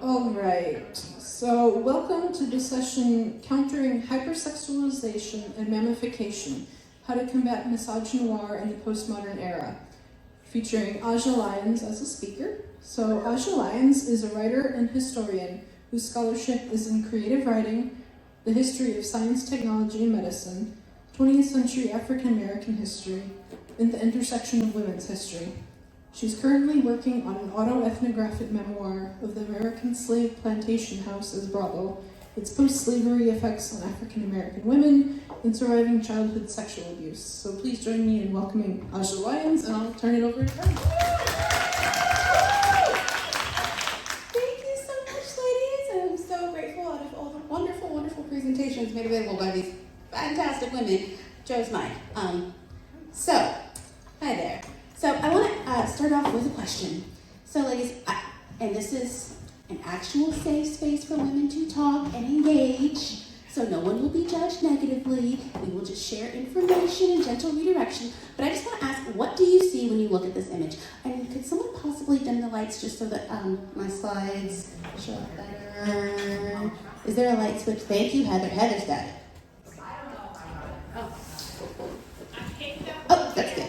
All right, so welcome to the session Countering Hypersexualization and Mammification, How to Combat Misogynoir in the Postmodern Era, featuring A'Ja Lyons as a speaker. So A'Ja Lyons is a writer and historian whose scholarship is in creative writing, the history of science, technology, and medicine, 20th century African American history, and the intersection of women's history. She's currently working on an autoethnographic memoir of the American slave plantation house as brothel, its post-slavery effects on African American women, and surviving childhood sexual abuse. So please join me in welcoming A'Ja Lyons, and I'll turn it over to her. Thank you so much, ladies. I'm so grateful out of all the wonderful, wonderful presentations made available by these fantastic women. Joe's mine. Hi there. So I want to start off with a question. So ladies, and this is an actual safe space for women to talk and engage, so no one will be judged negatively. We will just share information and gentle redirection. But I just want to ask, what do you see when you look at this image? And could someone possibly dim the lights just so that my slides show up better? Is there a light switch? Thank you, Heather. Heather's got it. Oh, that's good.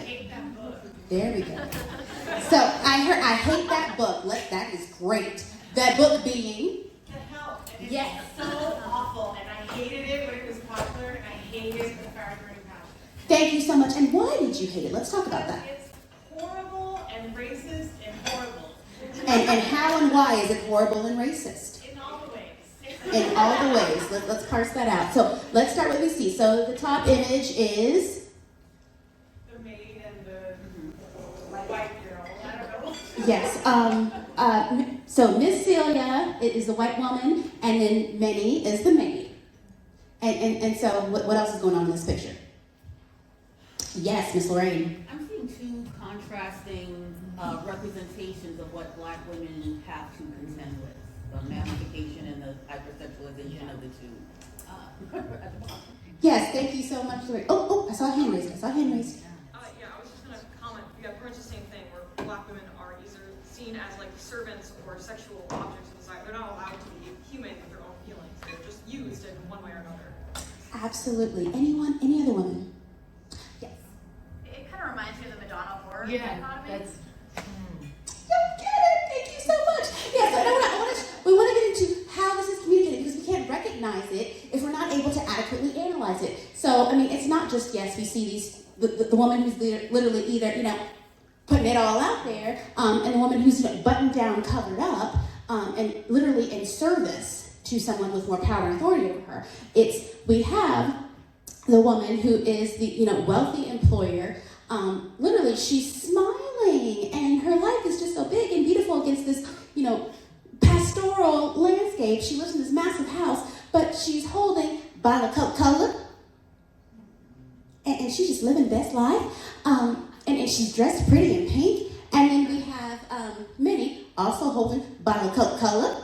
There we go. So I hate that book. That is great. That book being The Help. And yes. It's so awful, and I hated it when it was popular, and I hate it when the Farragher house. Thank you so much. And why did you hate it? Let's talk about that. It's horrible and racist and horrible. And how and why is it horrible and racist? In all the ways. In all the ways. Let's parse that out. So let's start with what we see. So the top image is The maid and the white girl. I don't know. yes. So Miss Celia is the white woman, and then Minnie is the maid. And so what else is going on in this picture? Yes, Miss Lorraine. I'm seeing two contrasting representations of what Black women have to contend with: the mammification and the hypersexualization of the two. At the bottom. Yes, thank you so much, Lorraine. Oh, I saw a hand raised. Yeah, I was just going to comment. Yeah, pretty much the same thing, where Black women are either seen as like servants or sexual objects of desire. They're not allowed to be human with their own feelings. They're just used in one way or another. Absolutely. Anyone? Any other woman? Yes. It kind of reminds me of the Madonna horror Yeah, dichotomy. that's. You get it. Thank you so much. Yes, we want to get into how this is communicated, because we can't recognize it if we're not able to adequately analyze it. So, I mean, it's not just, yes, we see the woman who's literally either, putting it all out there, and the woman who's buttoned down, covered up, and literally in service to someone with more power and authority over her. We have the woman who is the wealthy employer. Literally, she's smiling, and her life is just so big and beautiful against this pastoral landscape. She lives in this massive house, but she's holding a bottle of Coca-Cola, and she's just living best life. And she's dressed pretty in pink. And then we have Minnie also holding a bottle of Coca-Cola.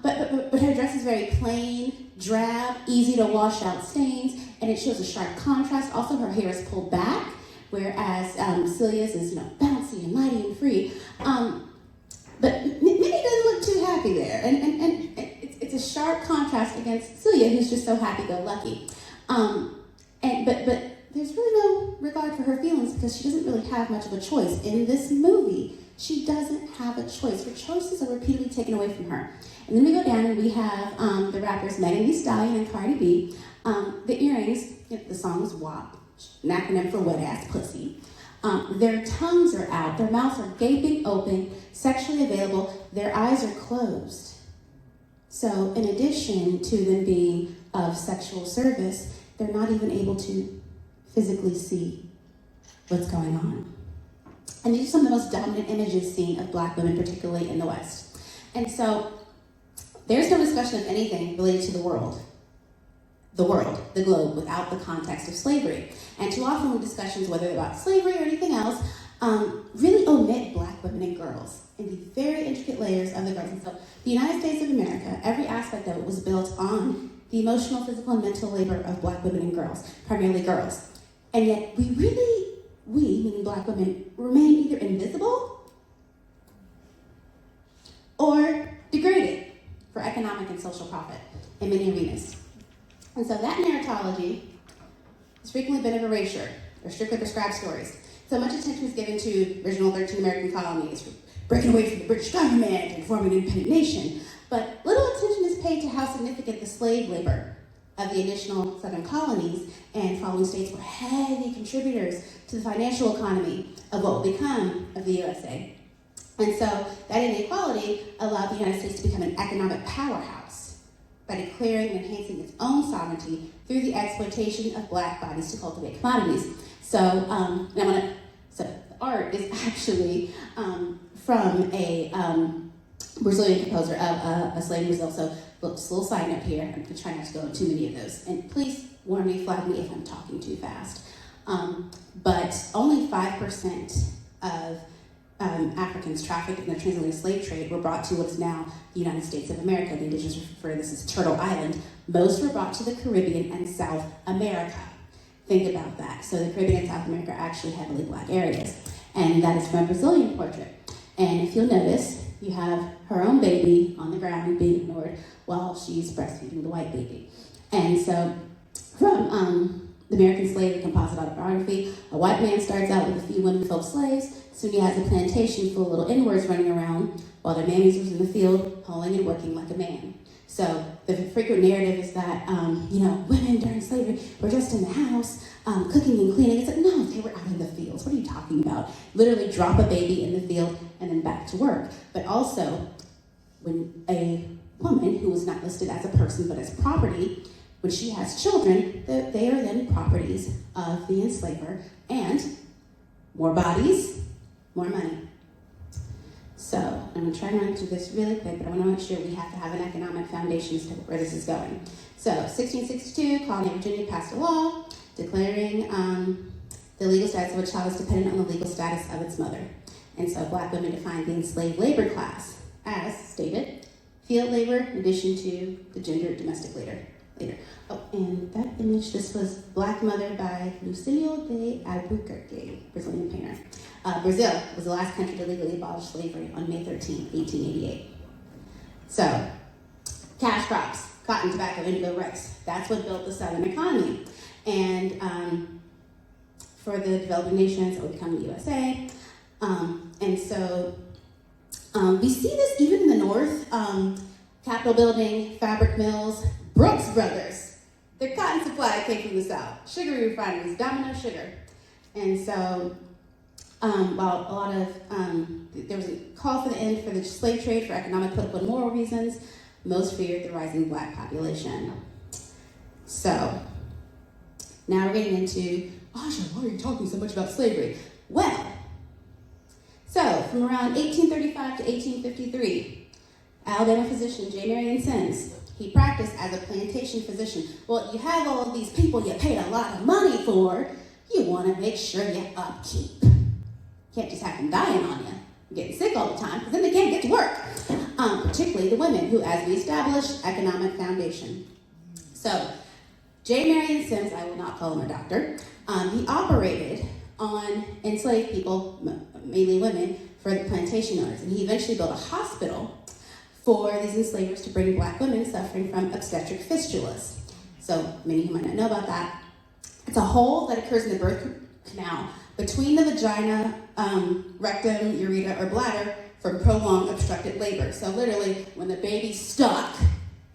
But her dress is very plain, drab, easy to wash out stains, and it shows a sharp contrast. Also, her hair is pulled back, whereas Celia's is bouncy and mighty and free. But Minnie doesn't look too happy there, and it's a sharp contrast against Celia, who's just so happy-go-lucky. But there's really no regard for her feelings, because she doesn't really have much of a choice. In this movie, she doesn't have a choice. Her choices are repeatedly taken away from her. And then we go down and we have the rappers Megan Thee Stallion and Cardi B. The earrings, the song is WAP, an acronym for wet ass pussy. Their tongues are out, their mouths are gaping open, sexually available, their eyes are closed. So in addition to them being of sexual service, they're not even able to physically see what's going on. And these are some of the most dominant images seen of Black women, particularly in the West. And so there's no discussion of anything related to the world, the globe, without the context of slavery. And too often with discussions, whether about slavery or anything else, really omit Black women and girls in the very intricate layers of the girls. And so the United States of America, every aspect of it was built on the emotional, physical, and mental labor of Black women and girls, primarily girls. And yet we, meaning Black women, remain either invisible or degraded. economic and social profit in many arenas. And so that narratology has frequently been of erasure, or strictly prescribed stories. So much attention is given to original 13 American colonies, breaking away from the British government and forming an independent nation. But little attention is paid to how significant the slave labor of the initial southern colonies and following states were heavy contributors to the financial economy of what will become of the USA. And so that inequality allowed the United States to become an economic powerhouse by declaring and enhancing its own sovereignty through the exploitation of black bodies to cultivate commodities. So, so the art is actually from a Brazilian composer of a slave in Brazil. So, just a little side note here. I'm going to try not to go into too many of those. And please warn me, flag me if I'm talking too fast. But only 5% of Africans trafficked in the transatlantic slave trade were brought to what is now the United States of America. The indigenous refer to this as Turtle Island. Most were brought to the Caribbean and South America. Think about that. So the Caribbean and South America are actually heavily black areas. And that is from a Brazilian portrait. And if you'll notice, you have her own baby on the ground being ignored while she's breastfeeding the white baby. And so from the American Slave, the composite autobiography, a white man starts out with a few women folk slaves. Soon he has a plantation full of little N-words running around while their mammies was in the field, hoeing and working like a man. So the frequent narrative is that, women during slavery were just in the house, cooking and cleaning. It's like, no, they were out in the fields. What are you talking about? Literally drop a baby in the field and then back to work. But also, when a woman who was not listed as a person but as property, when she has children, they are then properties of the enslaver, and more bodies, more money. So, I'm going to try to run through this really quick, but I want to make sure we have to have an economic foundation as to where this is going. So, 1662, Colony of Virginia passed a law declaring the legal status of a child is dependent on the legal status of its mother. And so, black women defined the enslaved labor class as, stated, field labor in addition to the gendered domestic labor. Oh, and that image, this was Black Mother by Lucilio de Albuquerque, Brazilian painter. Brazil was the last country to legally abolish slavery on May 13, 1888. So, cash crops, cotton, tobacco, indigo, rice, that's what built the Southern economy. And for the developing nations, it would become the USA. And so, we see this even in the North, Capitol building, fabric mills, Brooks Brothers. Their cotton supply came from the South. Sugary refineries, Domino Sugar. And so, while a lot of, there was a call for the end for the slave trade for economic, political, and moral reasons, most feared the rising black population. So, now we're getting into, A'Ja, why are you talking so much about slavery? Well, so from around 1835 to 1853, Alabama physician J. Marion Sims, he practiced as a plantation physician. Well, you have all of these people you paid a lot of money for, you want to make sure you upkeep. Can't just have them dying on you, getting sick all the time, because then they can't get to work. Particularly the women, who, as we established, economic foundation. So, J. Marion Sims, I will not call him a doctor, he operated on enslaved people, mainly women, for the plantation owners. And he eventually built a hospital for these enslavers to bring black women suffering from obstetric fistulas. So many of you might not know about that. It's a hole that occurs in the birth canal between the vagina, rectum, urethra, or bladder from prolonged obstructed labor. So literally, when the baby's stuck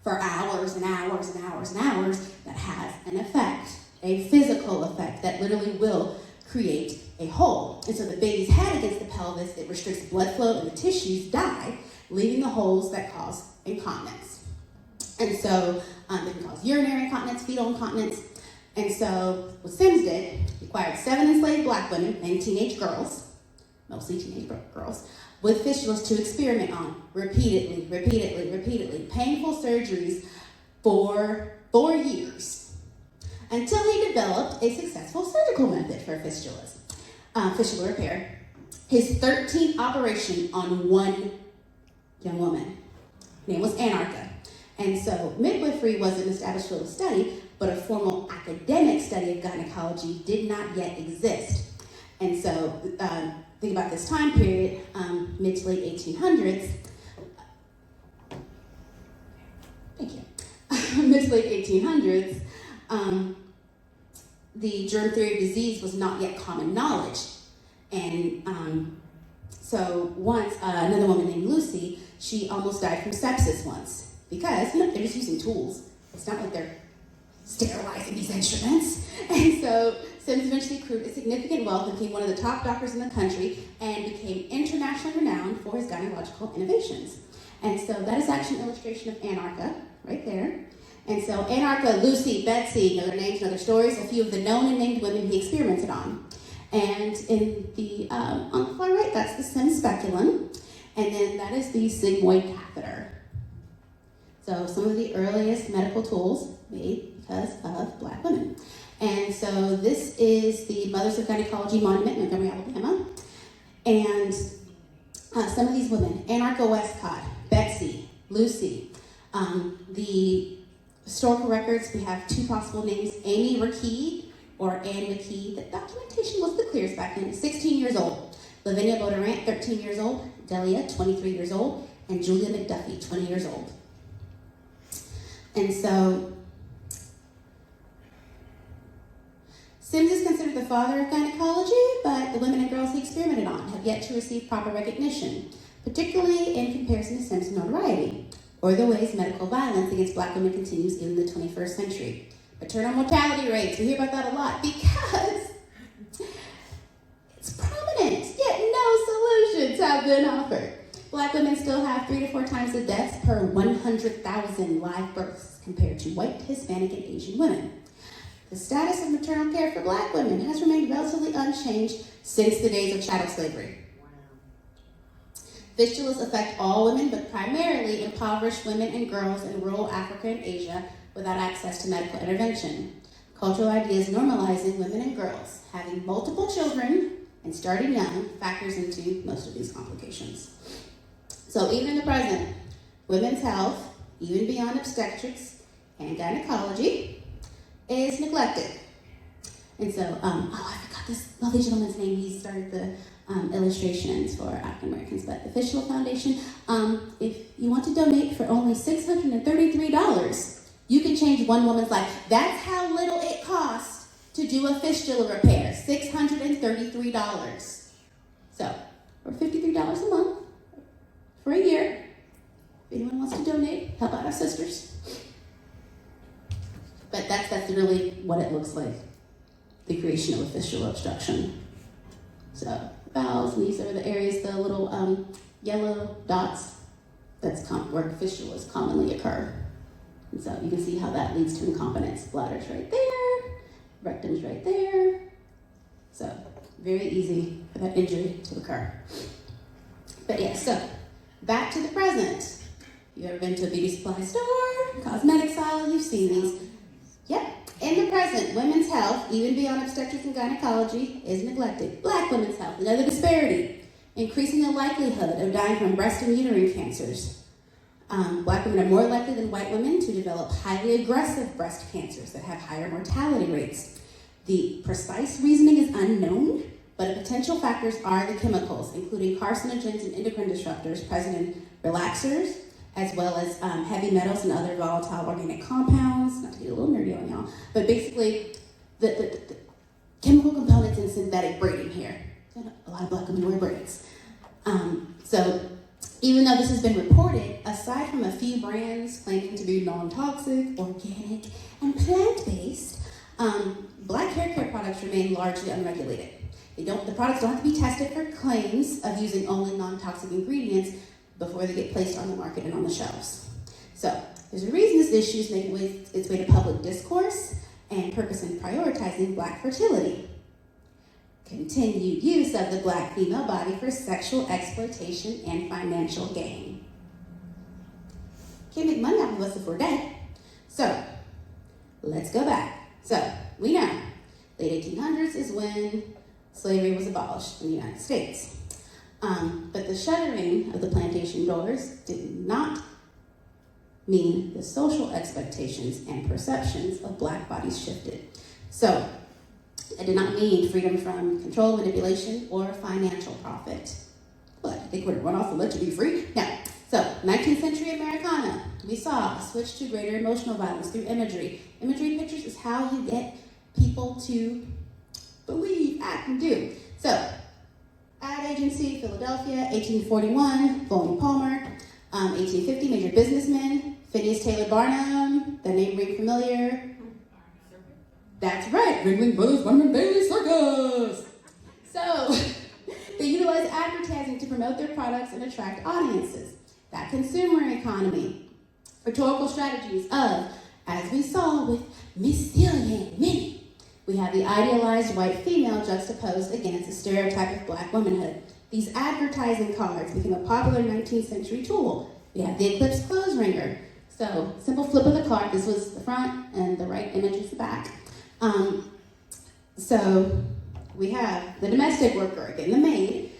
for hours and hours and hours and hours, that has an effect, a physical effect that literally will create a hole. And so the baby's head against the pelvis, it restricts blood flow and the tissues die, leaving the holes that cause incontinence. And so they can cause urinary incontinence, fetal incontinence. And so what Sims did, he acquired 7 enslaved black women and teenage girls, mostly teenage girls, with fistulas to experiment on repeatedly, painful surgeries for 4 years, until he developed a successful surgical method for fistulas, fistula repair. His 13th operation on one young woman. Her name was Anarcha. And so midwifery was an established field of study, but a formal academic study of gynecology did not yet exist. And so think about this time period, mid to late 1800s. mid to late 1800s, the germ theory of disease was not yet common knowledge. And so once, another woman named Lucy, she almost died from sepsis once because they're just using tools. It's not like they're sterilizing these instruments. And so Sims eventually accrued a significant wealth and became one of the top doctors in the country and became internationally renowned for his gynecological innovations. And so that is actually an illustration of Anarcha right there. And so Anarcha, Lucy, Betsy, their names and other stories, a few of the known and named women he experimented on. And in the on the far right, that's the Sims speculum. And then that is the sigmoid catheter. So some of the earliest medical tools made because of Black women. And so this is the Mothers of Gynecology Monument, Montgomery, Alabama. And some of these women, Anarcha Westcott, Betsy, Lucy. The historical records, we have two possible names, Amy McKee or Anne McKee. The documentation was the clearest back then, 16 years old. Lavinia Baudurant, 13 years old. Delia, 23 years old. And Julia McDuffie, 20 years old. And so, Sims is considered the father of gynecology, but the women and girls he experimented on have yet to receive proper recognition, particularly in comparison to Sims' notoriety, or the ways medical violence against Black women continues in the 21st century. Maternal mortality rates, we hear about that a lot because it's prominent, yet no solutions have been offered. Black women still have 3 to 4 times the deaths per 100,000 live births compared to white, Hispanic, and Asian women. The status of maternal care for Black women has remained relatively unchanged since the days of chattel slavery. Fistulas affect all women, but primarily impoverished women and girls in rural Africa and Asia without access to medical intervention. Cultural ideas normalizing women and girls having multiple children and starting young factors into most of these complications. So even in the present, women's health, even beyond obstetrics and gynecology, is neglected. And so, I forgot this lovely gentleman's name. He started the illustrations for African Americans, but the Fistula Foundation, if you want to donate for only $633, you can change one woman's life. That's how little it costs to do a fistula repair, $633. So, or $53 a month for a year. If anyone wants to donate, help out our sisters. But that's really what it looks like, the creation of a fistula obstruction. So, valves, and these are the areas, the little yellow dots, that's where fistulas commonly occur. And so you can see how that leads to incontinence. Bladder's right there, rectum's right there. So, very easy for that injury to occur. But yeah, so, back to the present. You ever been to a beauty supply store, cosmetics aisle, you've seen these. Yep, in the present, women's health, even beyond obstetrics and gynecology, is neglected. Black women's health, another disparity, increasing the likelihood of dying from breast and uterine cancers. Black women are more likely than white women to develop highly aggressive breast cancers that have higher mortality rates. The precise reasoning is unknown, but potential factors are the chemicals, including carcinogens and endocrine disruptors present in relaxers, as well as heavy metals and other volatile organic compounds. Not to get a little nerdy on y'all, but basically the chemical components in synthetic braiding here. A lot of Black women wear braids. So even though this has been reported, aside from a few brands claiming to be non-toxic, organic, and plant-based, Black hair care products remain largely unregulated. The products don't have to be tested for claims of using only non-toxic ingredients before they get placed on the market and on the shelves. So there's a reason this issue is making its way to public discourse and purpose in prioritizing Black fertility. Continued use of the Black female body for sexual exploitation and financial gain. Can't make money off of us if we're dead. So let's go back. So we know late 1800s is when slavery was abolished in the United States. But the shuttering of the plantation doors did not mean the social expectations and perceptions of Black bodies shifted. So, it did not mean freedom from control, manipulation, or financial profit. What, you think we're gonna run off and let you be free? No. So, 19th century Americana, we saw a switch to greater emotional violence through imagery. Imagery pictures is how you get people to believe, act, and do. So, ad agency, Philadelphia, 1841, William Palmer, 1850, major businessmen, Phineas Taylor Barnum, that name ring familiar? That's right, Ringling Brothers, Barnum Bailey Circus! So, they utilize advertising to promote their products and attract audiences. That consumer economy. Rhetorical strategies of, as we saw with Miss Celia and Minnie, we have the idealized white female juxtaposed against the stereotype of black womanhood. These advertising cards became a popular 19th century tool. We have the Eclipse clothes ringer. So, simple flip of the card. This was the front, and the right image is the back. So, we have the domestic worker, again, the maid,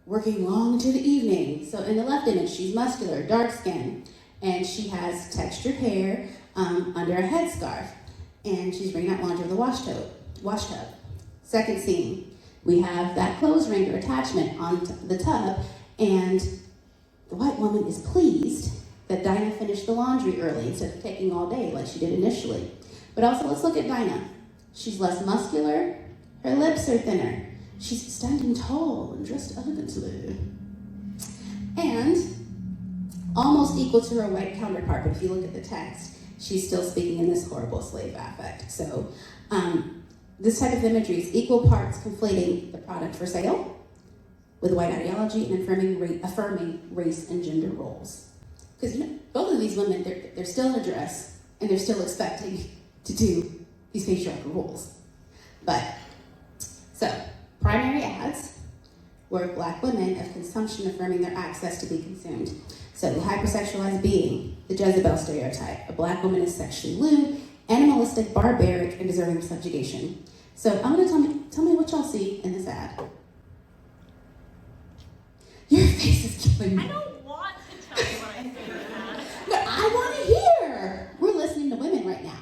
working long into the evening. So, in the left image, she's muscular, dark skin, and she has textured hair under a headscarf. And she's bringing out laundry with a wash tub. Second scene, we have that clothes wringer attachment on the tub, and the white woman is pleased that Dinah finished the laundry early instead of taking all day like she did initially. But also, let's look at Dinah. She's less muscular, her lips are thinner, she's standing tall and dressed elegantly. And almost equal to her white counterpart, but if you look at the text, she's still speaking in this horrible slave affect. So this type of imagery is equal parts conflating the product for sale with white ideology and affirming race and gender roles. Because both of these women, they're still in a dress and they're still expecting to do these patriarchal roles. So primary ads were black women of consumption affirming their access to be consumed. So the hypersexualized being, the Jezebel stereotype. A black woman is sexually lewd, animalistic, barbaric, and deserving of subjugation. So I'm gonna tell me what y'all see in this ad. Your face is killing me. I don't want to tell you what I think of that. But I want to hear. We're listening to women right now.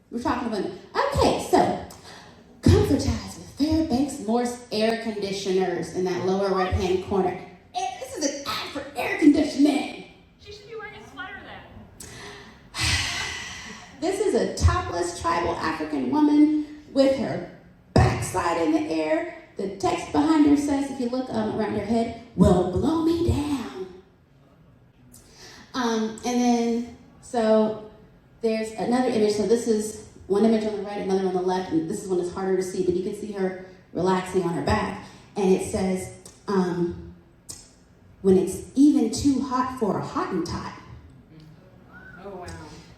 We're talking to women. Okay, so comfortize with Fairbanks Morse air conditioners in that lower right-hand corner. This is an ad for air conditioning. She should be wearing a sweater then. This is a topless tribal African woman with her backside in the air. The text behind her says, if you look around her head, well, blow me down. And then, so there's another image. So this is one image on the right, another on the left, and this is one that's harder to see, but you can see her relaxing on her back. And it says, when it's even too hot for a Hottentot. Oh, wow.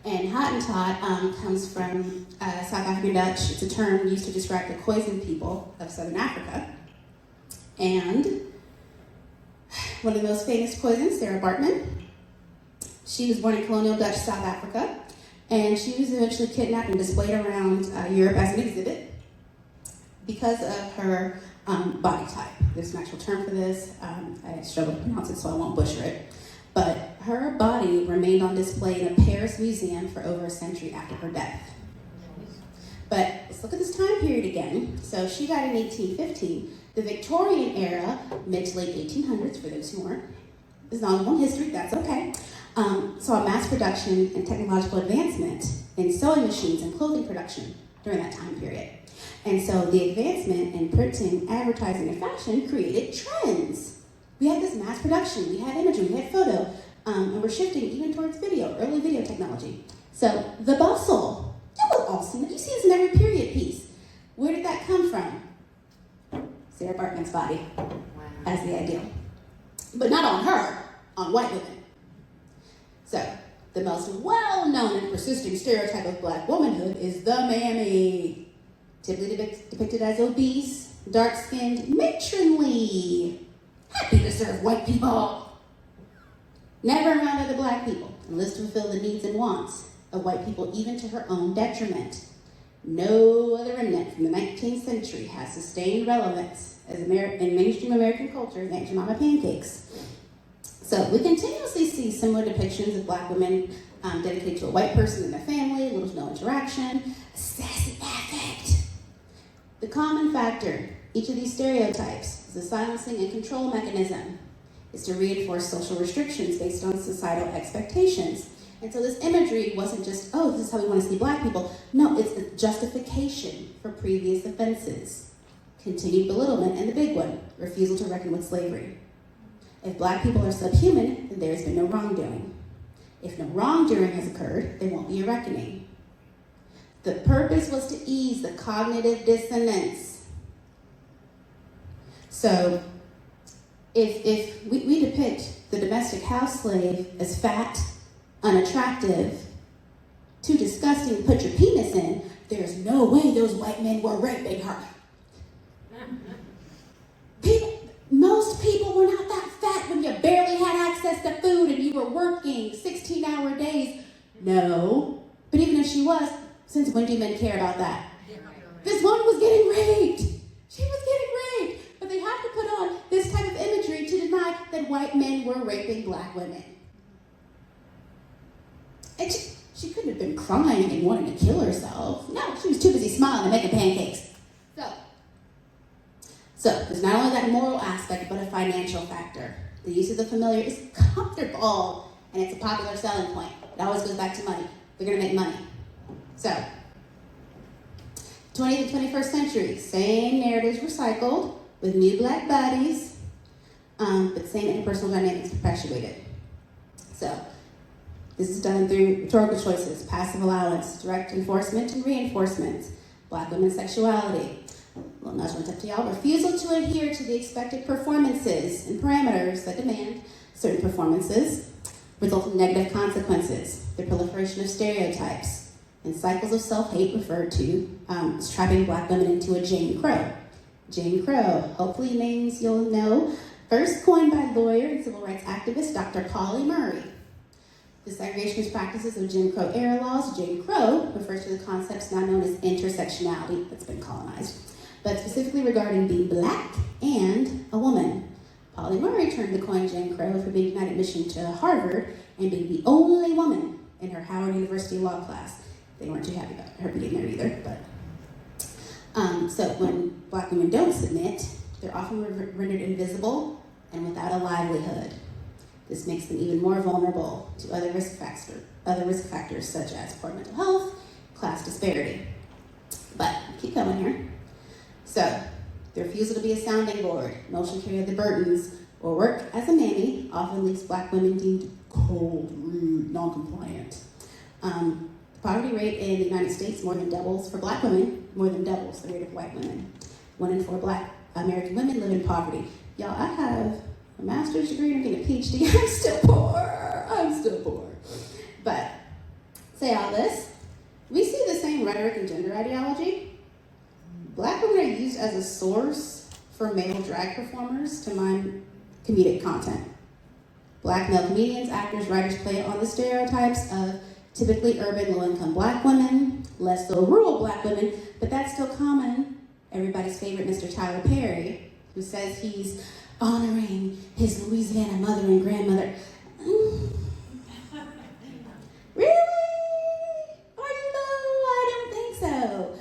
And Hottentot comes from South African Dutch. It's a term used to describe the Khoisan people of Southern Africa. And one of the most famous Khoisans, Sarah Baartman, she was born in colonial Dutch South Africa, and she was eventually kidnapped and displayed around Europe as an exhibit because of her body type. There's an actual term for this. I struggle to pronounce it, so I won't butcher it. But her body remained on display in a Paris museum for over a century after her death. But let's look at this time period again. So she died in 1815. The Victorian era, mid to late 1800s, for those who weren't, is not long history, that's okay, saw mass production and technological advancement in sewing machines and clothing production during that time period. And so the advancement in printing, advertising, and fashion created trends. We had this mass production, we had imagery, we had photo, and we're shifting even towards video, early video technology. So the bustle, you will all see that. You see this in every period piece. Where did that come from? Sarah Baartman's body as the ideal. But not on her, on white women. So the most well-known and persisting stereotype of black womanhood is the mammy. Typically depicted as obese, dark-skinned, matronly, happy to serve white people. Never around other black people, unless to fulfill the needs and wants of white people, even to her own detriment. No other remnant from the 19th century has sustained relevance in mainstream American culture than A'Ja Mama pancakes. So we continuously see similar depictions of black women dedicated to a white person and their family, little to no interaction, sassy affect. The common factor, each of these stereotypes, is a silencing and control mechanism. is to reinforce social restrictions based on societal expectations. And so this imagery wasn't just, oh, this is how we want to see black people. No, it's the justification for previous offenses. Continued belittlement, and the big one, refusal to reckon with slavery. If black people are subhuman, then there has been no wrongdoing. If no wrongdoing has occurred, there won't be a reckoning. The purpose was to ease the cognitive dissonance. So, if we depict the domestic house slave as fat, unattractive, too disgusting to put your penis in, there's no way those white men were raping her. Most people were not that fat when you barely had access to food and you were working 16-hour days. No. But even if she was, since when do men care about that? This woman was getting raped. She was getting raped. But they have to put on this type of imagery to deny that white men were raping black women. And she couldn't have been crying and wanting to kill herself. No, she was too busy smiling and making pancakes. So there's not only that moral aspect, but a financial factor. The use of the familiar is comfortable, and it's a popular selling point. It always goes back to money. They're going to make money. So, 20th and 21st century, same narratives recycled with new black bodies, but same interpersonal dynamics perpetuated. So, this is done through rhetorical choices, passive allowance, direct enforcement and reinforcement, black women's sexuality. Well, nudge went up to y'all. Refusal to adhere to the expected performances and parameters that demand certain performances result in negative consequences. The proliferation of stereotypes and cycles of self-hate referred to as trapping black women into a Jane Crow. Jane Crow, hopefully names you'll know, first coined by lawyer and civil rights activist Dr. Pauli Murray. The segregationist practices of Jim Crow era laws, Jane Crow, refers to the concepts now known as intersectionality that's been colonized, but specifically regarding being black and a woman. Pauli Murray turned to coin Jane Crow for being denied admission to Harvard and being the only woman in her Howard University law class. They weren't too happy about her being there either, but. So when black women don't submit, they're often rendered invisible and without a livelihood. This makes them even more vulnerable to other risk factors such as poor mental health, class disparity. But keep going here. So, the refusal to be a sounding board, emotional carry of the burdens, or work as a mammy often leaves black women deemed cold, rude, non-compliant. The poverty rate in the United States more than doubles for black women, more than doubles the rate of white women. 1 in 4 black American women live in poverty. Y'all, I have a master's degree and I'm getting a PhD. I'm still poor. But, say all this, we see the same rhetoric and gender ideology. Black women are used as a source for male drag performers to mime comedic content. Black male comedians, actors, writers play on the stereotypes of typically urban, low-income black women, less so rural black women, but that's still common. Everybody's favorite Mr. Tyler Perry, who says he's honoring his Louisiana mother and grandmother. Really? Are you though? I don't think so.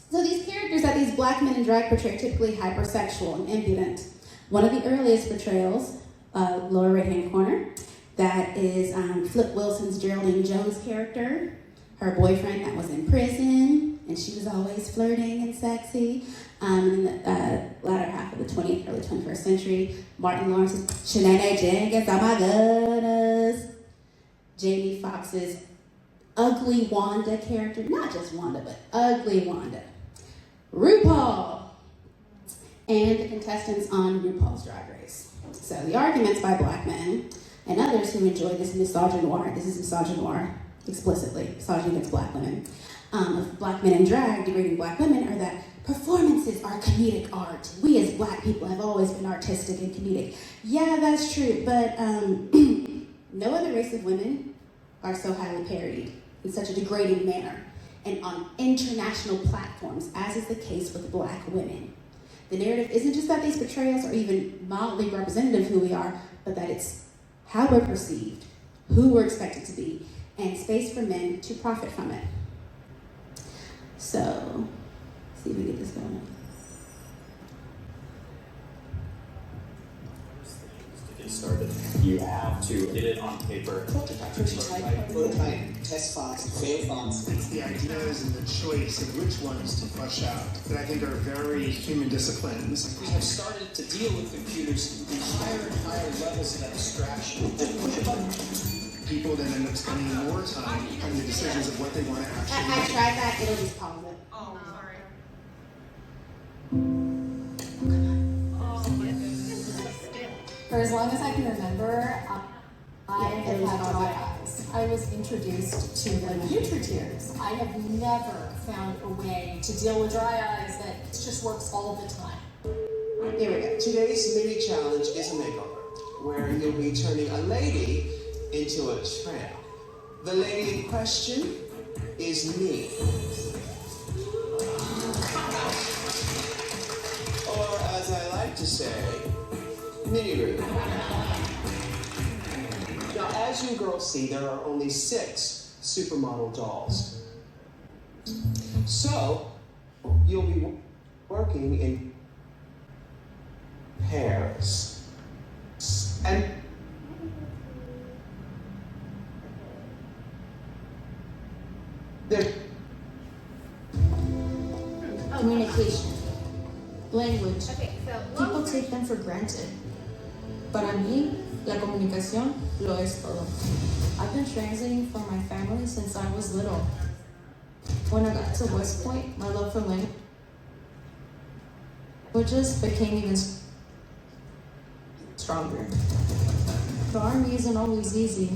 So these characters that these black men in drag portray are typically hypersexual and impudent. One of the earliest portrayals, lower right-hand corner, that is Flip Wilson's Geraldine Jones character, her boyfriend that was in prison, and she was always flirting and sexy. In the latter half of the 20th, early 21st century, Martin Lawrence's Shenanigans, oh my goodness. Jamie Foxx's Ugly Wanda character, not just Wanda, but Ugly Wanda. RuPaul, and the contestants on RuPaul's Drag Race. So the arguments by black men and others who enjoy this misogynoir, this is misogynoir, explicitly, misogyny against black women, of black men in drag degrading black women are that performances are comedic art. We as black people have always been artistic and comedic. Yeah, that's true, but no other race of women are so highly parodied in such a degrading manner and on international platforms, as is the case with black women. The narrative isn't just that these portrayals are even mildly representative of who we are, but that it's how we're perceived, who we're expected to be, and space for men to profit from it. So, see if we get this going. get started. You have to get it on paper. Prototype, test fonts, fail fonts. It's the ideas and the choice of which ones to flesh out that I think are very human disciplines. We have started to deal with computers in higher and higher levels of abstraction. And push a button. People then end up spending more time on the decisions of what they want to actually I do. tried that, it'll just pause it. Oh, sorry. For as long as I can remember, I have had dry eyes. I was introduced to the NutriTears. I have never found a way to deal with dry eyes that just works all the time. Here we go. Today's mini challenge is a makeover, where you'll be turning a lady into a tramp. The lady in question is me. Or as I like to say, mini-roo. Now, as you girls see, there are only 6 supermodel dolls. So, you'll be working in pairs. And there. Communication. Language. Okay, so People take them for granted. Para mí, la comunicación lo es todo. I've been translating for my family since I was little. When I got to West Point, my love for languages became even stronger. The Army isn't always easy,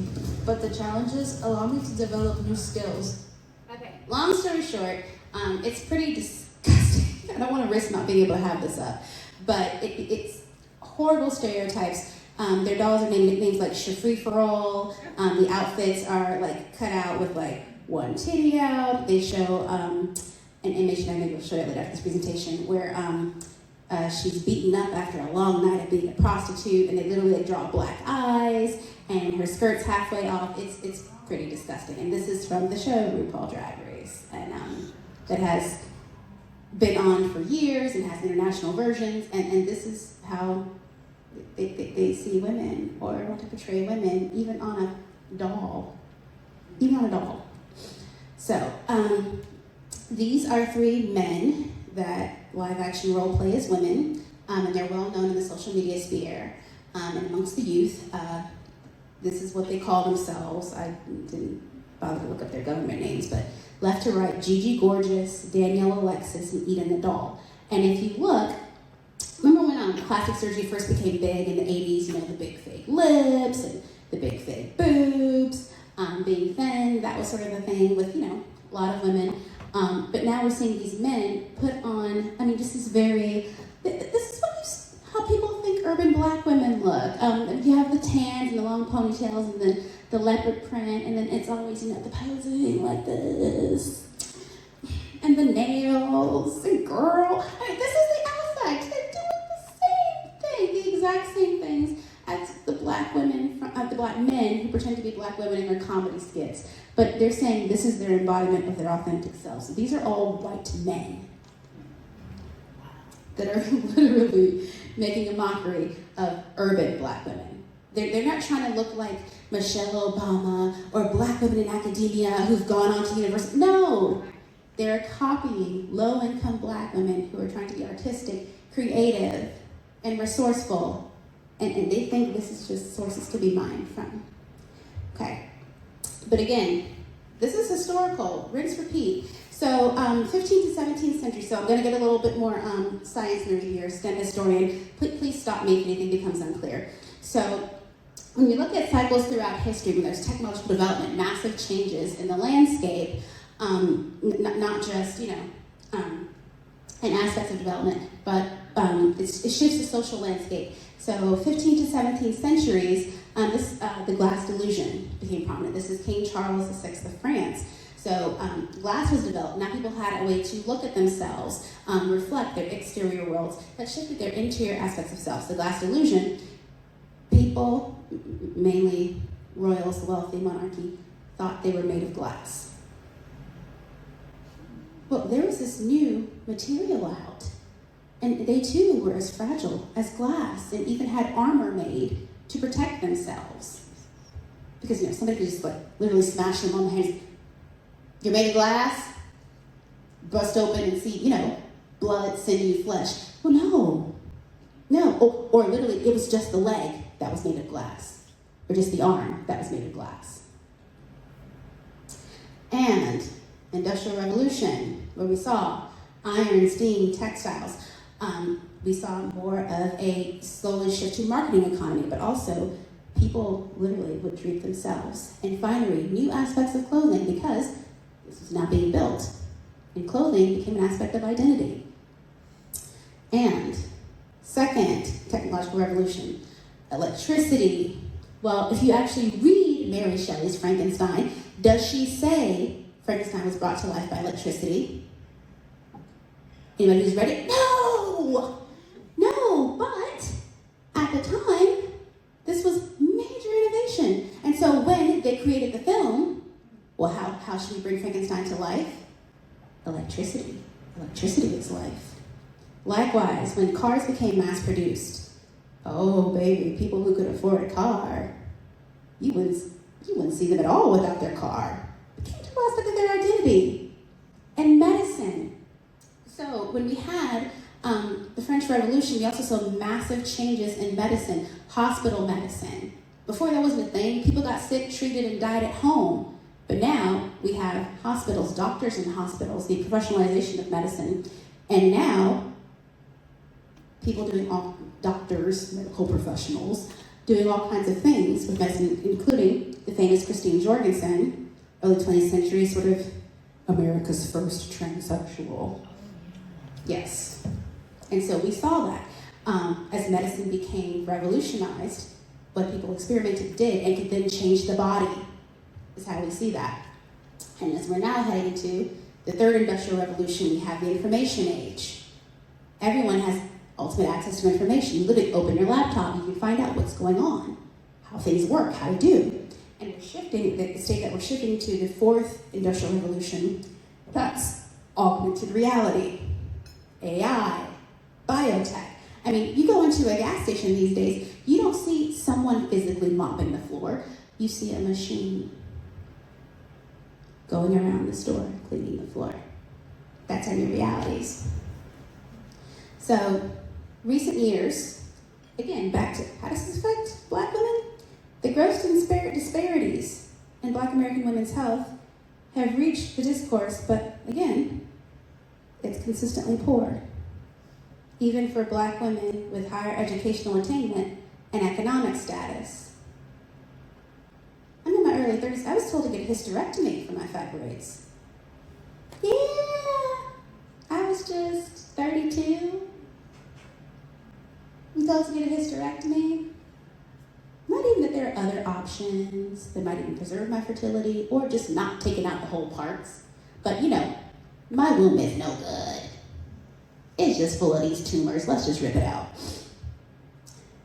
but the challenges allow me to develop new skills. Okay, long story short, it's pretty disgusting. I don't want to risk not being able to have this up, but it's horrible stereotypes. Their dolls are named names like Free-for-All. The outfits are like cut out with like one titty out. They show an image, and I maybe will show it later after this presentation, where she's beaten up after a long night of being a prostitute, and they literally like, draw black eyes, and her skirt's halfway off. It's pretty disgusting. And this is from the show RuPaul Drag Race, and that has been on for years and has international versions, and this is how they see women or want to portray women, even on a doll. So, these are 3 men that live action role play as women, and they're well known in the social media sphere and amongst the youth. This is what they call themselves. I didn't bother to look up their government names, but left to right, Gigi Gorgeous, Danielle Alexis, and Eden the Doll. And if you look, remember when plastic surgery first became big in the 80s, you know, the big fake lips and the big fake boobs, being thin, that was sort of the thing with, you know, a lot of women. But now we're seeing these men put on, I mean, just this very, this is how people think urban black women look. You have the tans and the long ponytails and then the leopard print, and then it's always, you know, the posing like this. And the nails, and girl, I mean, this is the affect. They're doing the same thing, the exact same things as the black women, the black men who pretend to be black women in their comedy skits. But they're saying this is their embodiment of their authentic selves. So these are all white men that are literally making a mockery of urban black women. They're not trying to look like Michelle Obama or black women in academia who've gone on to university. No, they're copying low-income black women who are trying to be artistic, creative, and resourceful. And they think this is just sources to be mined from. Okay. But again, this is historical, rinse, repeat. So 15th to 17th century, so I'm gonna get a little bit more science nerdy here, STEM historian. Please stop me if anything becomes unclear. So when you look at cycles throughout history, when there's technological development, massive changes in the landscape, not just, you know, in aspects of development, but it shifts the social landscape. So 15th to 17th centuries, the glass delusion became prominent. This is King Charles VI of France. So glass was developed. Now people had a way to look at themselves, reflect their exterior worlds that shifted their interior aspects of self. The glass delusion, people, mainly royals, the wealthy monarchy, thought they were made of glass. But there was this new material out, and they too were as fragile as glass and even had armor made to protect themselves. Because, somebody could just like literally smash them on the hands. You're made of glass, bust open and see, blood, sinew, flesh. Well, no. Or literally, it was just the leg that was made of glass, or just the arm that was made of glass. And Industrial Revolution, where we saw iron, steam, textiles. We saw more of a slowly shift to marketing economy, but also people literally would treat themselves. And finally, new aspects of clothing, because this was now being built, and clothing became an aspect of identity. And second technological revolution, electricity. Well, if you actually read Mary Shelley's Frankenstein, does she say Frankenstein was brought to life by electricity? Anybody who's read it? No, but at the time, this was major innovation. And so when they created the film, well, how should we bring Frankenstein to life? Electricity. Electricity is life. Likewise, when cars became mass-produced, oh, baby, people who could afford a car, you wouldn't see them at all without their car. It became two aspects of their identity. And medicine. So when we had the French Revolution, we also saw massive changes in medicine, hospital medicine. Before that wasn't a thing. People got sick, treated, and died at home. But now we have hospitals, doctors in hospitals, the professionalization of medicine. And now people doctors, medical professionals, doing all kinds of things with medicine, including the famous Christine Jorgensen, early 20th century, sort of America's first transsexual. Yes. And so we saw that as medicine became revolutionized, what people experimented did and could then change the body is how we see that. And as we're now heading into the third industrial revolution, we have the information age. Everyone has ultimate access to information. You literally open your laptop, you can find out what's going on, how things work, how to do. And we're shifting, the state that we're shifting to the fourth industrial revolution, that's augmented reality, AI, biotech. I mean, you go into a gas station these days, you don't see someone physically mopping the floor. You see a machine going around the store, cleaning the floor. That's our new realities. So, recent years, again, back to how does this affect Black women? The gross disparities in Black American women's health have reached the discourse, but again, it's consistently poor. Even for Black women with higher educational attainment and economic status. I'm in my early 30s. I was told to get a hysterectomy for my fibroids. Yeah, I was just 32. I'm told to get a hysterectomy. Not even that there are other options that might even preserve my fertility or just not taking out the whole parts. But my womb is no good. It's just full of these tumors. Let's just rip it out.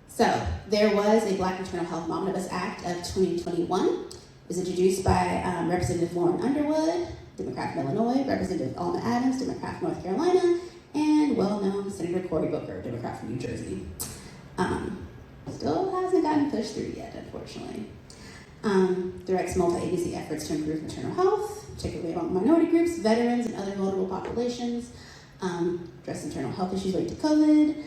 So there was a Black Maternal Health Omnibus Act of 2021. It was introduced by Representative Lauren Underwood, Democrat from Illinois, Representative Alma Adams, Democrat from North Carolina, and well-known Senator Cory Booker, Democrat from New Jersey. Still hasn't gotten pushed through yet, unfortunately. Directs multi-agency efforts to improve maternal health, particularly among minority groups, veterans, and other vulnerable populations. Address internal health issues related to COVID.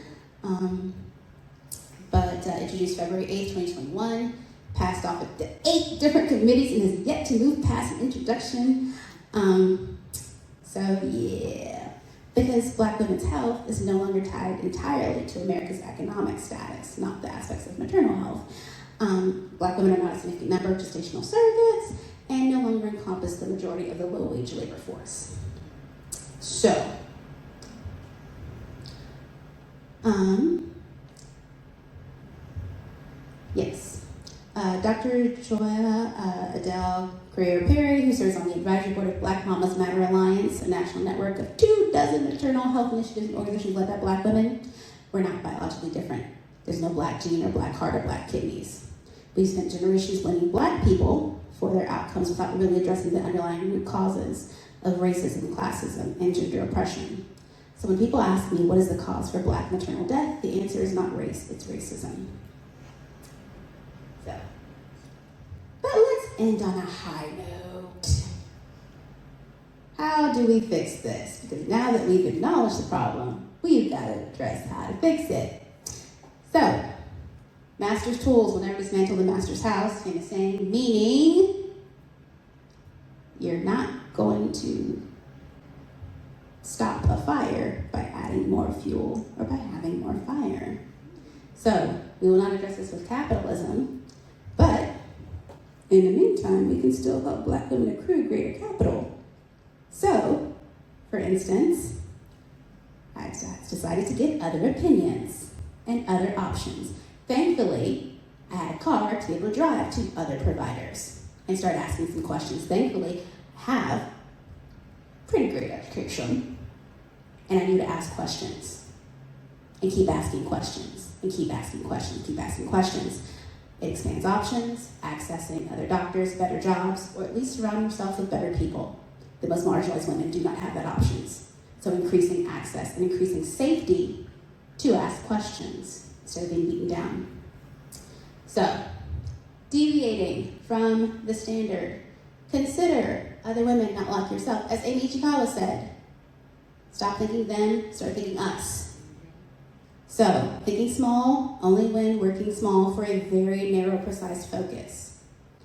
But introduced February 8th, 2021, passed off at the 8 different committees and has yet to move past an introduction. So yeah, because Black women's health is no longer tied entirely to America's economic status, not the aspects of maternal health. Black women are not a significant number of gestational surrogates and no longer encompass the majority of the low-wage labor force. So, yes. Dr. Joanna Adele Carrera-Perry, who serves on the advisory board of Black Mamas Matter Alliance, a national network of 24 maternal health initiatives and organizations led by Black women. We're not biologically different. There's no Black gene or Black heart or Black kidneys. We've spent generations blaming Black people for their outcomes without really addressing the underlying root causes of racism, classism, and gender oppression. So when people ask me what is the cause for Black maternal death, the answer is not race, it's racism. end on a high note. How do we fix this? Because now that we've acknowledged the problem, we've got to address how to fix it. So, master's tools will never dismantle the master's house, famous saying, meaning you're not going to stop a fire by adding more fuel or by having more fire. So, we will not address this with capitalism, but in the meantime, we can still help Black women accrue greater capital. So, for instance, I decided to get other opinions and other options. Thankfully, I had a car to be able to drive to other providers and start asking some questions. Thankfully, I have pretty great education, and I knew to ask questions and keep asking questions and keep asking questions, keep asking questions. It expands options, accessing other doctors, better jobs, or at least surrounding yourself with better people. The most marginalized women do not have that options. So increasing access and increasing safety to ask questions instead of being beaten down. So, deviating from the standard, consider other women, not like yourself. As Amy Chikawa said, stop thinking them, start thinking us. So, thinking small only when working small for a very narrow, precise focus.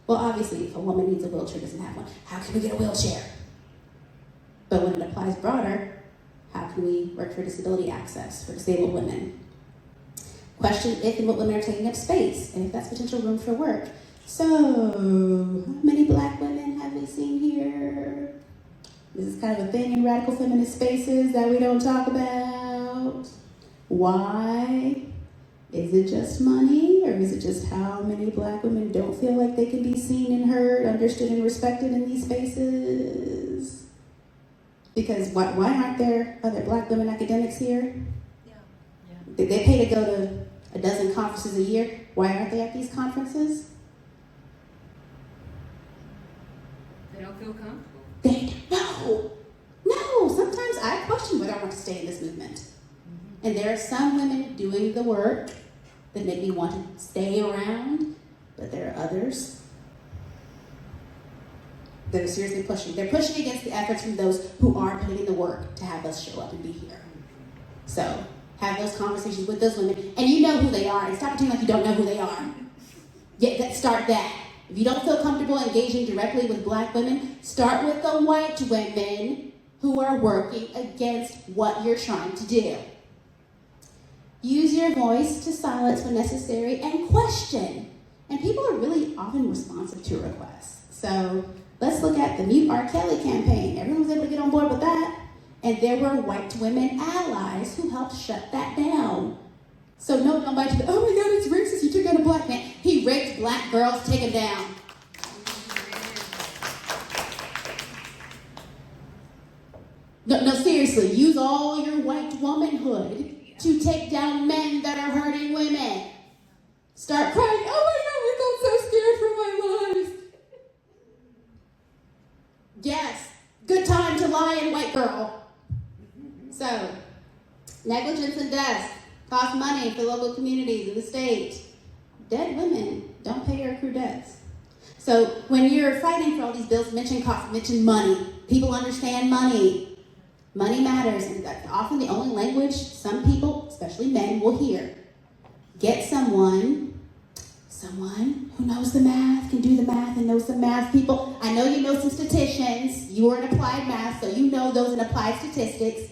Well, obviously, if a woman needs a wheelchair, doesn't have one, how can we get a wheelchair? But when it applies broader, how can we work for disability access for disabled women? Question if and what women are taking up space, and if that's potential room for work. So, how many Black women have we seen here? This is kind of a thing in radical feminist spaces that we don't talk about. Why? Is it just money, or is it just how many Black women don't feel like they can be seen and heard, understood and respected in these spaces? Because why aren't there other Black women academics here? Yeah. They pay to go to a dozen conferences a year. Why aren't they at these conferences? They don't feel comfortable. No. Sometimes I question whether I want to stay in this movement. And there are some women doing the work that make me want to stay around, but there are others that are seriously pushing. They're pushing against the efforts from those who aren't putting in the work to have us show up and be here. So, have those conversations with those women, and you know who they are, and stop pretending like you don't know who they are. Start that. If you don't feel comfortable engaging directly with Black women, start with the white women who are working against what you're trying to do. Use your voice to silence when necessary, and question. And people are really often responsive to requests. So, let's look at the Mute R. Kelly campaign. Everyone was able to get on board with that. And there were white women allies who helped shut that down. So no, don't bite to the, oh my God, it's racist, you took down a Black man. He raped Black girls, take him down. No, seriously, use all your white womanhood to take down men that are hurting women. Start crying, oh my God, we got so scared for my lives. Yes, good time to lie in white girl. So, negligence and death cost money for local communities in the state. Dead women don't pay or accrue debts. So, when you're fighting for all these bills, mention cost, mention money. People understand money. Money matters, and that's often the only language some people, especially men, will hear. Get someone who knows the math, can do the math, and knows some math people. I know you know some statisticians. You are in applied math, so you know those in applied statistics.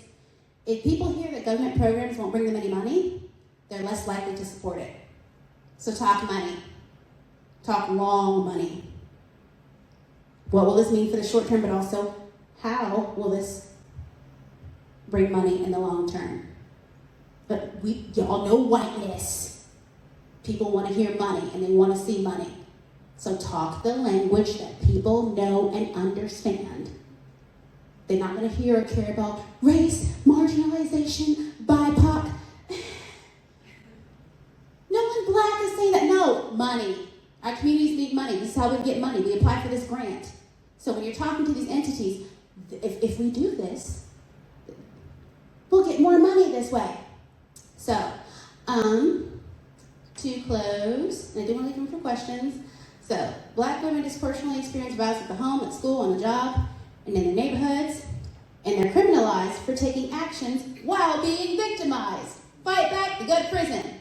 If people hear that government programs won't bring them any money, they're less likely to support it. So talk money. Talk long money. What will this mean for the short term, but also how will this bring money in the long term? But y'all know whiteness. People want to hear money and they want to see money. So talk the language that people know and understand. They're not going to hear or care about race, marginalization, BIPOC. No one Black is saying that. No, money. Our communities need money. This is how we get money. We apply for this grant. So when you're talking to these entities, if we do this, we'll get more money this way. So, to close, and I do want to leave room for questions. So, black women disproportionately experience violence at the home, at school, on the job, and in their neighborhoods, and they're criminalized for taking actions while being victimized. Fight back, they go to prison.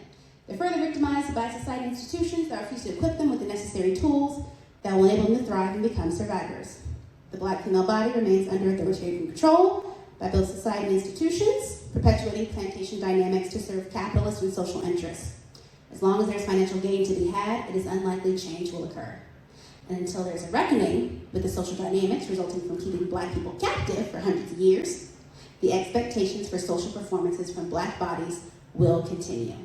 They're further victimized by society institutions that refuse to equip them with the necessary tools that will enable them to thrive and become survivors. The black female body remains under authoritarian control by both society and institutions, perpetuating plantation dynamics to serve capitalist and social interests. As long as there's financial gain to be had, it is unlikely change will occur. And until there's a reckoning with the social dynamics resulting from keeping black people captive for hundreds of years, the expectations for social performances from black bodies will continue.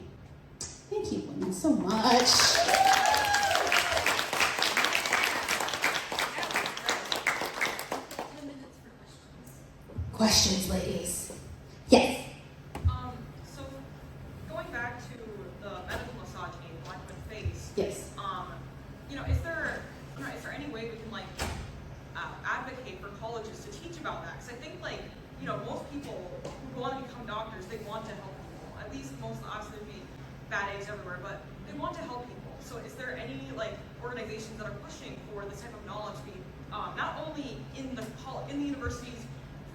Thank you, women, so much. 10 minutes for questions. Questions, ladies. Yes. So going back to the medical misogyny the black women face, Yes. is there any way we can advocate for colleges to teach about that? Because I think most people who want to become doctors, they want to help people. At least obviously there'd be bad eggs everywhere, but they want to help people. So is there any organizations that are pushing for this type of knowledge to be not only in the universities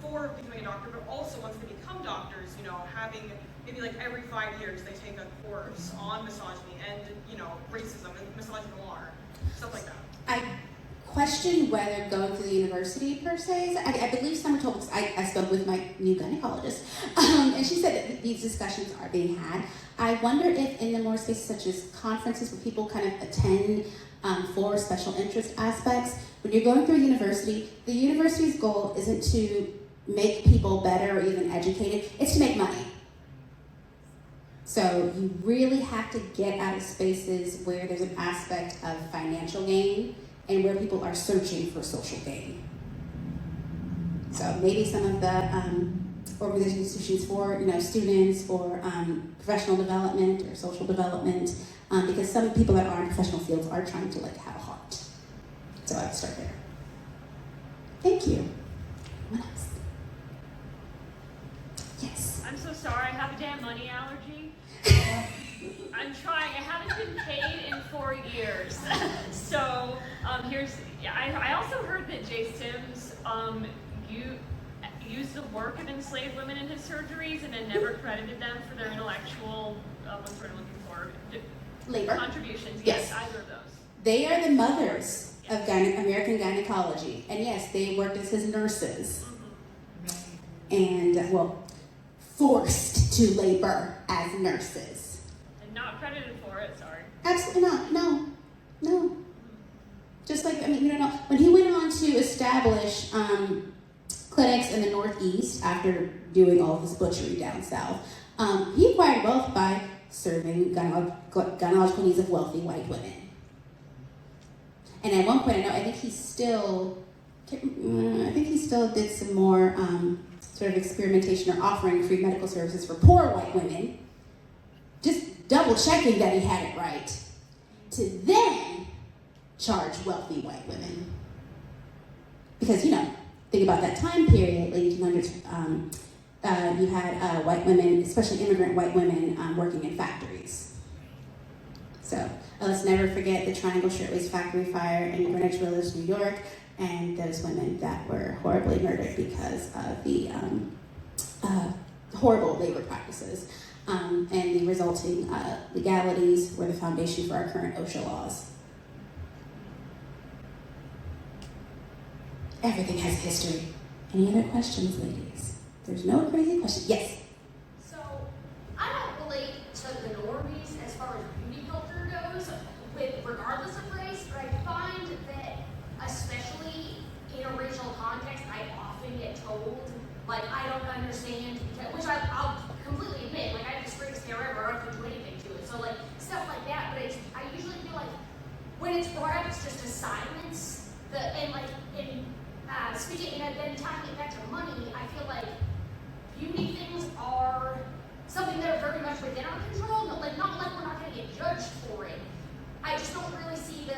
for becoming a doctor, but also once they become doctors, having maybe every 5 years they take a course on misogyny and racism and misogynoir, stuff like that. I question whether going to the university per se. I believe Summer told us, I spoke with my new gynecologist, and she said that these discussions are being had. I wonder if in the more spaces such as conferences where people kind of attend for special interest aspects, when you're going through university, the university's goal isn't to make people better or even educated, it's to make money. So you really have to get out of spaces where there's an aspect of financial gain and where people are searching for social gain. So maybe some of the organization institutions for students or professional development or social development, because some people that are in professional fields are trying to have a heart. So I'd start there. Thank you. What else? Yes. I'm so sorry, I have a damn money allergy. I'm trying, I haven't been paid in 4 years. So I also heard that Jay Sims used the work of enslaved women in his surgeries and then never credited them for their intellectual, what's the word I'm looking for? Labor. Contributions. Yes. Either of those. They are the mothers of American gynecology. And yes, they worked as his nurses. And, forced to labor as nurses. And not credited for it, sorry. Absolutely not. No. Just when he went on to establish clinics in the Northeast after doing all of his butchery down south, he acquired wealth by serving gynecological needs of wealthy white women. And at one point, I think he still did some more sort of experimentation or offering free medical services for poor white women, just double checking that he had it right, to then charge wealthy white women. Because, think about that time period, late 1800s, you had white women, especially immigrant white women, working in factories. So let's never forget the Triangle Shirtwaist Factory fire in Greenwich Village, New York, and those women that were horribly murdered because of the horrible labor practices. And the resulting legalities were the foundation for our current OSHA laws. Everything has history. Any other questions, ladies? There's no crazy questions. Yes? So, I don't relate to the normies as far as beauty culture goes, regardless of race, but I find that, especially in a racial context, I often get told, I don't understand, which I'll completely admit, I have the straightest hair ever, I don't have to do anything to it, so stuff like that, but I usually feel like when it's brought up, it's just a silence, speaking, and then tying it back to money, I feel like beauty things are something that are very much within our control, but not like we're not going to get judged for it. I just don't really see the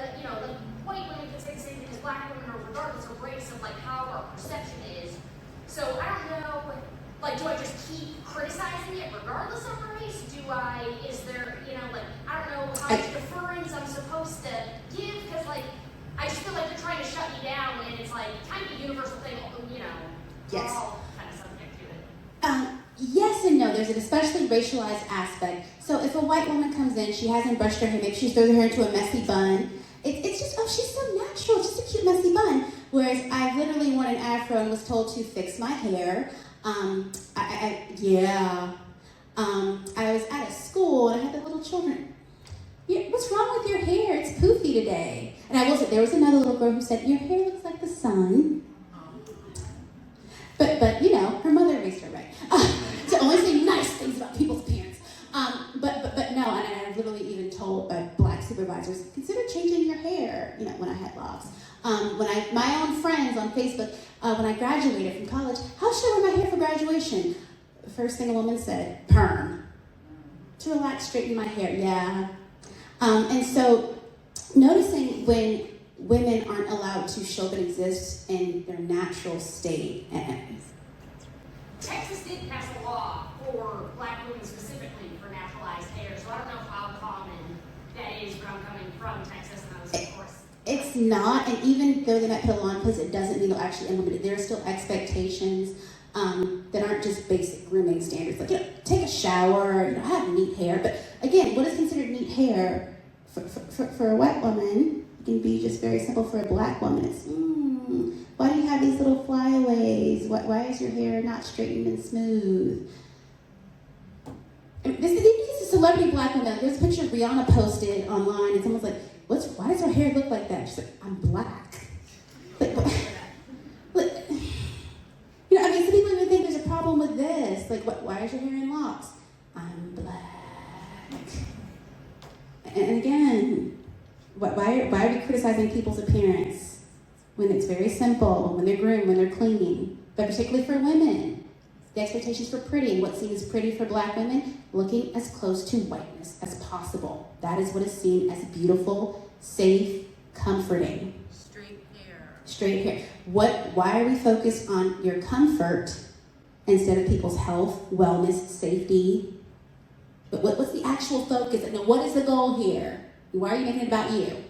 white women can say the same thing as black women, or regardless of race, of how our perception is. So I don't know, do I just keep criticizing it regardless of race? I don't know how much deference I'm supposed to give, because racialized aspect. So if a white woman comes in, she hasn't brushed her hair, maybe she throws her hair into a messy bun. It's just, oh, she's so natural, it's just a cute messy bun. Whereas I literally wore an afro and was told to fix my hair. I was at a school and I had the little children. What's wrong with your hair? It's poofy today. And I will say, there was another little girl who said, your hair looks like the sun. But you know, her mother raised her right. To only say nice things about people's appearance. But no, and I've literally even told black supervisors, consider changing your hair, you know, when I had locks. My own friends on Facebook, when I graduated from college, how should I wear my hair for graduation? First thing a woman said, perm. To relax, straighten my hair, yeah. And so, noticing when women aren't allowed to show up and exist in their natural state. Texas did pass a law for black women specifically for naturalized hair, so I don't know how common that is where I'm coming from Texas, and I was, of course. It's not, and even though they might put a law in place, it doesn't mean they'll actually implement it. There are still expectations that aren't just basic grooming standards, like, you know, take a shower, you know, have neat hair. But again, what is considered neat hair for a white woman can be just very simple. For a black woman, it's, why do you have these little flyaways? Why is your hair not straightened and smooth? And this is a celebrity black woman. There's a picture Rihanna posted online, and someone's like, why does her hair look like that? She's like, I'm black. You know, I mean, some people even think there's a problem with this. Like, why is your hair in locks? I'm black. And again, why are we criticizing people's appearance when it's very simple, when they're groomed, when they're clean? But particularly for women, the expectations for pretty, and what seems pretty for black women, looking as close to whiteness as possible. That is what is seen as beautiful, safe, comforting. Straight hair. Why are we focused on your comfort instead of people's health, wellness, safety? But what's the actual focus? And what is the goal here? Why are you making it about you?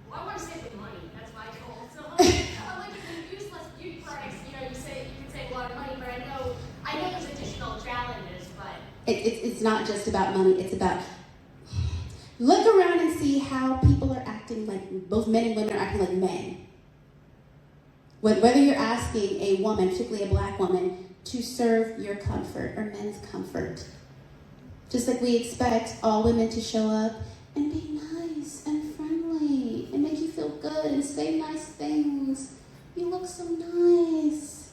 Well, I want to save the money. That's my goal. So I'm like, if you use less beauty products, you know, you can save a lot of money, but I know there's additional challenges, but it's not just about money. It's about, look around and see how people are acting like, both men and women are acting like men. Whether you're asking a woman, particularly a black woman, to serve your comfort or men's comfort. Just like we expect all women to show up and be nice and friendly and make you feel good and say nice things. You look so nice.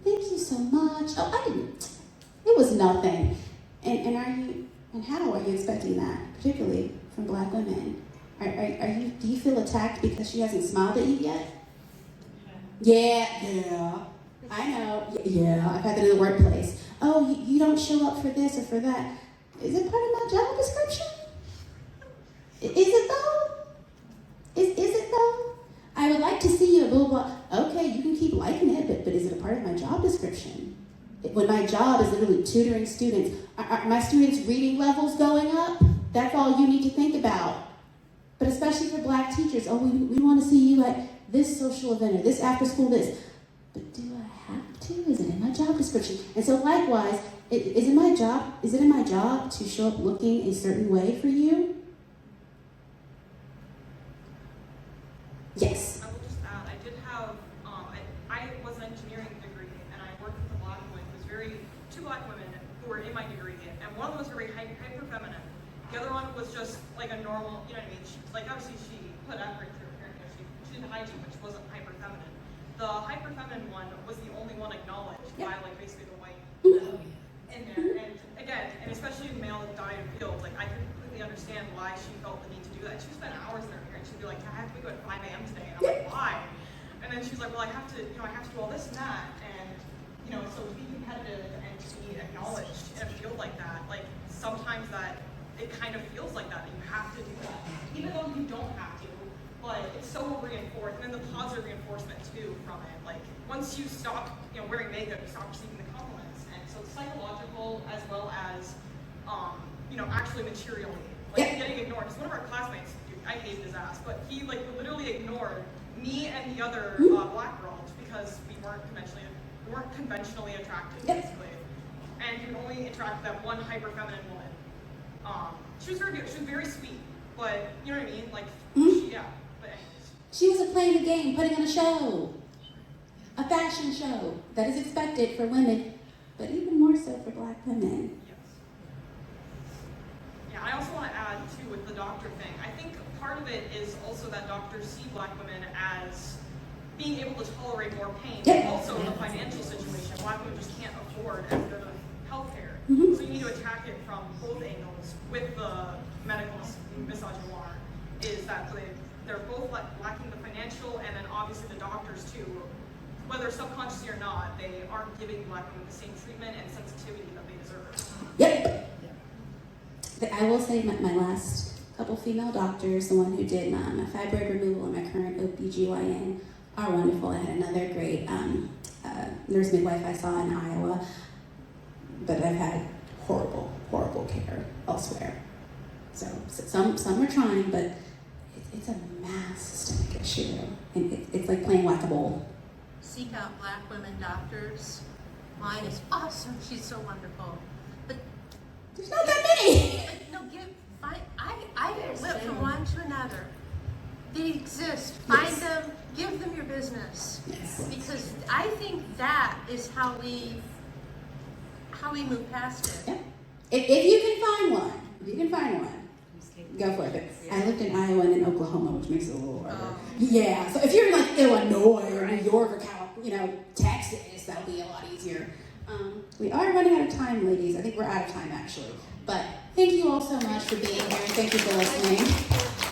Thank you so much. Oh, I didn't. It was nothing. And how are you expecting that, particularly from black women? Do you feel attacked because she hasn't smiled at you yet? Yeah, I know. Yeah, I've had that in the workplace. Oh, you don't show up for this or for that. Is it part of my job description? Is it though? Is it though? I would like to see you, blah, blah, blah. Okay, you can keep liking it, but is it a part of my job description? When my job is literally tutoring students, are my students' reading levels going up? That's all you need to think about. But especially for black teachers, oh, we want to see you at this social event or this after school this. But do I have to? Is it in my job description? And so likewise, is it in my job to show up looking a certain way for you? Yes. I will just add, I did have, I was an engineering degree, and I worked with a black woman who was two black women who were in my degree, and one of them was very hyper feminine. The other one was just like a normal, you know what I mean? Like obviously she put effort into her hair, she did hygiene, which wasn't hyper feminine. The hyper feminine one was the only one acknowledged by like basically the white in there. And again, and especially in male dominated fields, like I could completely understand why she felt the need to do that. She would spend hours in her hair, and she'd be like, I have to go at 5 a.m. today, and I'm like, why? And then she's like, well, I have to do all this and that, and so to be competitive and to be acknowledged in a field like that, like sometimes that it kind of feels like that you have to do that, even though you don't have to. But it's so reinforced, and then the positive reinforcement too from it. Like once you stop, wearing makeup, you stop receiving the compliments, and so it's psychological as well as, actually materially, like getting ignored. Because one of our classmates, I hated his ass, but he like literally ignored me and the other black girls because we weren't conventionally attractive, basically. and he would only interact with that one hyper feminine woman. She was very good. She was very sweet, but you know what I mean? Like, yeah. But anyways. She wasn't playing the game, putting on a show. A fashion show that is expected for women, but even more so for black women. Yes. Yeah, I also want to add, too, with the doctor thing, I think part of it is also that doctors see black women as being able to tolerate more pain, but also in the financial situation. Black women just can't afford as good of health care. So you need to attack it from both angles with the medical misogynoir, is that they're both lacking the financial, and then obviously the doctors too, whether subconsciously or not, they aren't giving black women the same treatment and sensitivity that they deserve. Yep. I will say my last couple female doctors, the one who did my fibroid removal and my current OBGYN, are wonderful. I had another great nurse midwife I saw in Iowa, but I've had horrible care elsewhere. So some are trying, but it's a mass systemic issue, and it's like playing whack-a-mole. Seek out black women doctors. Mine is awesome. She's so wonderful. But there's not that many. I went from one to another. They exist. Find them. Give them your business. Yes. Because I think that is how we move past it. Yeah. If you can find one, go for it. But I lived in Iowa and in Oklahoma, which makes it a little harder. Yeah. So if you're in like Illinois or New York or Texas, that'll be a lot easier. We are running out of time, ladies. I think we're out of time actually. But thank you all so much for being here. Thank you for listening.